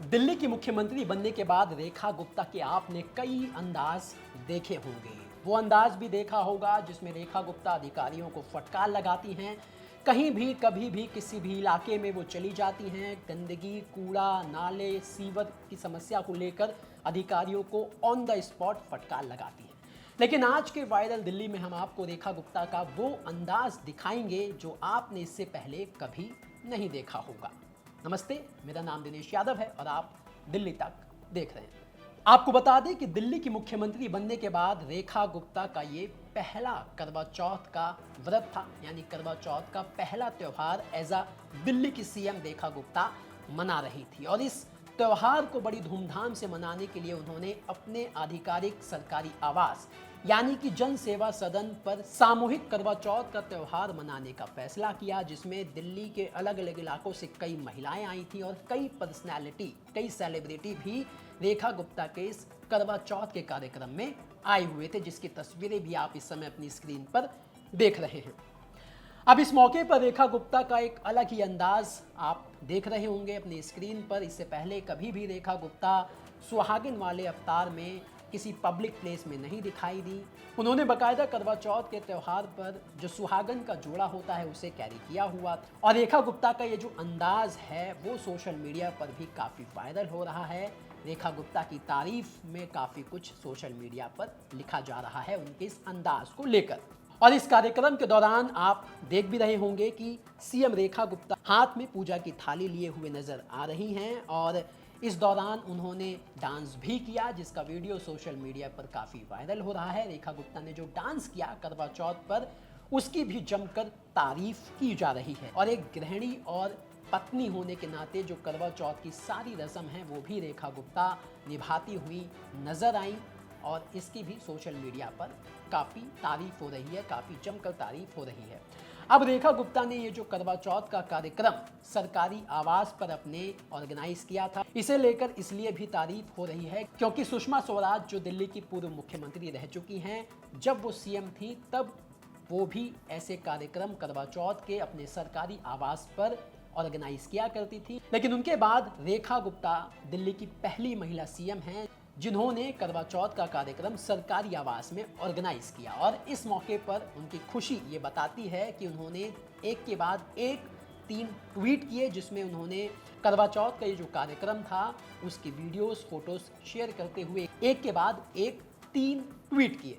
दिल्ली की मुख्यमंत्री बनने के बाद रेखा गुप्ता के आपने कई अंदाज देखे होंगे। वो अंदाज भी देखा होगा जिसमें रेखा गुप्ता अधिकारियों को फटकार लगाती हैं। कहीं भी कभी भी किसी भी इलाके में वो चली जाती हैं। गंदगी, कूड़ा, नाले, सीवर की समस्या को लेकर अधिकारियों को ऑन द स्पॉट फटकार लगाती हैं। लेकिन आज के वायरल दिल्ली में हम आपको रेखा गुप्ता का वो अंदाज दिखाएंगे जो आपने इससे पहले कभी नहीं देखा होगा। नमस्ते, मेरा नाम दिनेश यादव है और आप दिल्ली तक देख रहे हैं। आपको बता दें कि दिल्ली की मुख्यमंत्री बनने के बाद रेखा गुप्ता का ये पहला करवा चौथ का व्रत था, यानी करवा चौथ का पहला त्यौहार एज अ दिल्ली की सीएम रेखा गुप्ता मना रही थी। और इस त्यौहार को बड़ी धूमधाम से मनाने के लिए उन्होंने अपने आधिकारिक सरकारी आवास यानी कि जन सेवा सदन पर सामूहिक करवा चौथ का त्यौहार मनाने का फैसला किया, जिसमें दिल्ली के अलग अलग इलाकों से कई महिलाएं आई थी और कई पर्सनैलिटी, कई सेलिब्रिटी भी रेखा गुप्ता के इस करवा चौथ के कार्यक्रम में आए हुए थे, जिसकी तस्वीरें भी आप इस समय अपनी स्क्रीन पर देख रहे हैं। अब इस मौके पर रेखा गुप्ता का एक अलग ही अंदाज आप देख रहे होंगे अपनी स्क्रीन पर। इससे पहले कभी भी रेखा गुप्ता सुहागिन वाले अवतार में किसी पब्लिक प्लेस में नहीं दिखाई दी। उन्होंने बाकायदा करवा चौथ के त्यौहार पर जो सुहागन का जोड़ा होता है उसे कैरी किया हुआ। और रेखा गुप्ता का ये जो अंदाज है वो सोशल मीडिया पर भी काफ़ी वायरल हो रहा है। रेखा गुप्ता की तारीफ में काफ़ी कुछ सोशल मीडिया पर लिखा जा रहा है उनके इस अंदाज को लेकर। और इस कार्यक्रम के दौरान आप देख भी रहे होंगे कि सीएम रेखा गुप्ता हाथ में पूजा की थाली लिए हुए नजर आ रही हैं और इस दौरान उन्होंने डांस भी किया, जिसका वीडियो सोशल मीडिया पर काफ़ी वायरल हो रहा है। रेखा गुप्ता ने जो डांस किया करवा चौथ पर उसकी भी जमकर तारीफ की जा रही है। और एक गृहिणी और पत्नी होने के नाते जो करवा चौथ की सारी रस्म है वो भी रेखा गुप्ता निभाती हुई नजर आई और इसकी भी सोशल मीडिया पर काफ़ी तारीफ हो रही है, काफ़ी जमकर तारीफ हो रही है। अब रेखा गुप्ता ने ये जो करवा चौथ का कार्यक्रम सरकारी आवास पर अपने ऑर्गेनाइज किया था, इसे लेकर इसलिए भी तारीफ हो रही है क्योंकि सुषमा स्वराज जो दिल्ली की पूर्व मुख्यमंत्री रह चुकी हैं, जब वो सीएम थी तब वो भी ऐसे कार्यक्रम करवा चौथ के अपने सरकारी आवास पर ऑर्गेनाइज किया करती थी। लेकिन उनके बाद रेखा गुप्ता दिल्ली की पहली महिला सीएम हैं जिन्होंने करवा चौथ का कार्यक्रम सरकारी आवास में ऑर्गेनाइज किया। और इस मौके पर उनकी खुशी ये बताती है कि उन्होंने एक के बाद एक 3 ट्वीट किए, जिसमें उन्होंने करवा चौथ का ये जो कार्यक्रम था उसकी वीडियोस, फोटोज शेयर करते हुए एक के बाद एक 3 ट्वीट किए।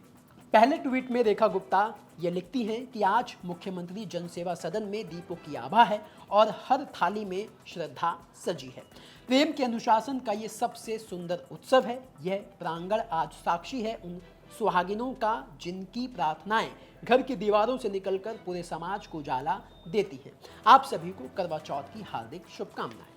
पहले ट्वीट में रेखा गुप्ता ये लिखती हैं कि आज मुख्यमंत्री जनसेवा सदन में दीपों की आभा है और हर थाली में श्रद्धा सजी है। प्रेम के अनुशासन का ये सबसे सुंदर उत्सव है। यह प्रांगण आज साक्षी है उन सुहागिनों का जिनकी प्रार्थनाएं घर की दीवारों से निकलकर पूरे समाज को उजाला देती हैं। आप सभी को करवा चौथ की हार्दिक शुभकामनाएं।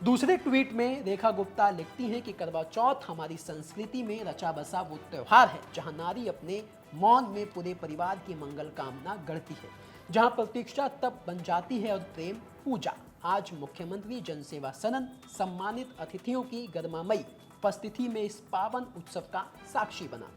दूसरे ट्वीट में रेखा गुप्ता लिखती हैं कि करवा चौथ हमारी संस्कृति में रचा बसा वो त्यौहार है जहां नारी अपने मौन में पूरे परिवार की मंगल कामना गढ़ती है, जहां प्रतीक्षा तब बन जाती है और प्रेम पूजा। आज मुख्यमंत्री जनसेवा सदन सम्मानित अतिथियों की गर्मामयी उपस्थिति में इस पावन उत्सव का साक्षी बना।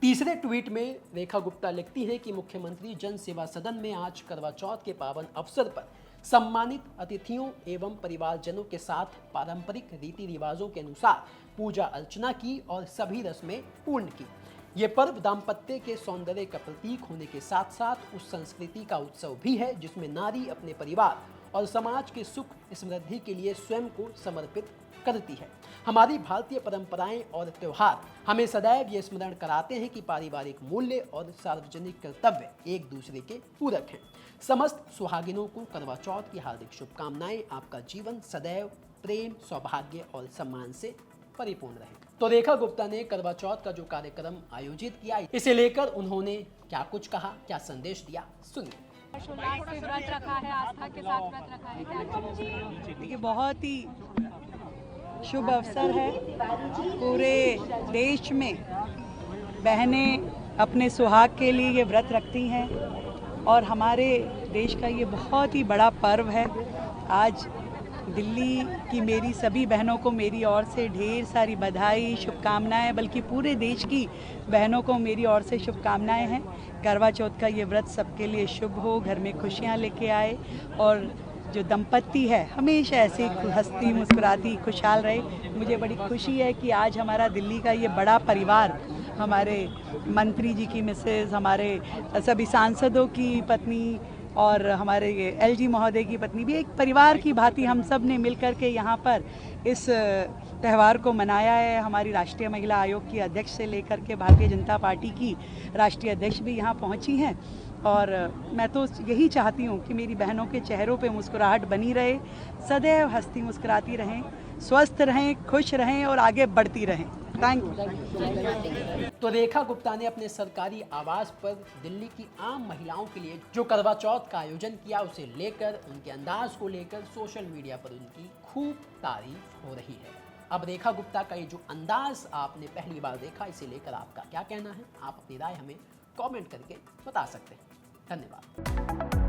तीसरे ट्वीट में रेखा गुप्ता लिखती है कि मुख्यमंत्री जन सेवा सदन में आज करवा चौथ के पावन अवसर पर सम्मानित अतिथियों एवं परिवारजनों के साथ पारंपरिक रीति रिवाजों के अनुसार पूजा अर्चना की और सभी रस्में पूर्ण की। ये पर्व दाम्पत्य के सौंदर्य का प्रतीक होने के साथ साथ उस संस्कृति का उत्सव भी है जिसमें नारी अपने परिवार और समाज के सुख समृद्धि के लिए स्वयं को समर्पित करती है। हमारी भारतीय परंपराएं और त्यौहार हमें सदैव ये स्मरण कराते हैं कि पारिवारिक मूल्य और सार्वजनिक कर्तव्य एक दूसरे के पूरक हैं। समस्त सुहागिनों को करवा चौथ की हार्दिक शुभकामनाएं। आपका जीवन सदैव प्रेम, सौभाग्य और सम्मान से परिपूर्ण रहे। तो रेखा गुप्ता ने करवा चौथ का जो कार्यक्रम आयोजित किया, इसे लेकर उन्होंने क्या कुछ कहा, क्या संदेश दिया, सुनिए। व्रत रखा है, आस्था के साथ व्रत रखा है, क्या देखिए बहुत ही शुभ अवसर है। पूरे देश में बहनें अपने सुहाग के लिए ये व्रत रखती हैं और हमारे देश का ये बहुत ही बड़ा पर्व है। आज दिल्ली की मेरी सभी बहनों को मेरी ओर से ढेर सारी बधाई, शुभकामनाएं, बल्कि पूरे देश की बहनों को मेरी ओर से शुभकामनाएं हैं। करवा चौथ का ये व्रत सबके लिए शुभ हो, घर में खुशियां लेके आए और जो दंपत्ति है हमेशा ऐसे हंसती मुस्कुराती खुशहाल रहे। मुझे बड़ी खुशी है कि आज हमारा दिल्ली का ये बड़ा परिवार, हमारे मंत्री जी की मिसेस, हमारे सभी सांसदों की पत्नी और हमारे एलजी महोदय की पत्नी भी एक परिवार की भांति हम सब ने मिलकर के यहाँ पर इस त्यौहार को मनाया है। हमारी राष्ट्रीय महिला आयोग की अध्यक्ष से लेकर के भारतीय जनता पार्टी की राष्ट्रीय अध्यक्ष भी यहाँ पहुँची हैं और मैं तो यही चाहती हूँ कि मेरी बहनों के चेहरों पे मुस्कुराहट बनी रहे, सदैव हंसती मुस्कुराती रहें, स्वस्थ रहें, खुश रहें और आगे बढ़ती रहें। Thank you. तो रेखा गुप्ता ने अपने सरकारी आवास पर दिल्ली की आम महिलाओं के लिए जो करवा चौथ का आयोजन किया, उसे लेकर, उनके अंदाज को लेकर सोशल मीडिया पर उनकी खूब तारीफ हो रही है। अब रेखा गुप्ता का ये जो अंदाज आपने पहली बार देखा, इसे लेकर आपका क्या कहना है? आप अपनी राय हमें कमेंट करके बता सकते हैं। धन्यवाद।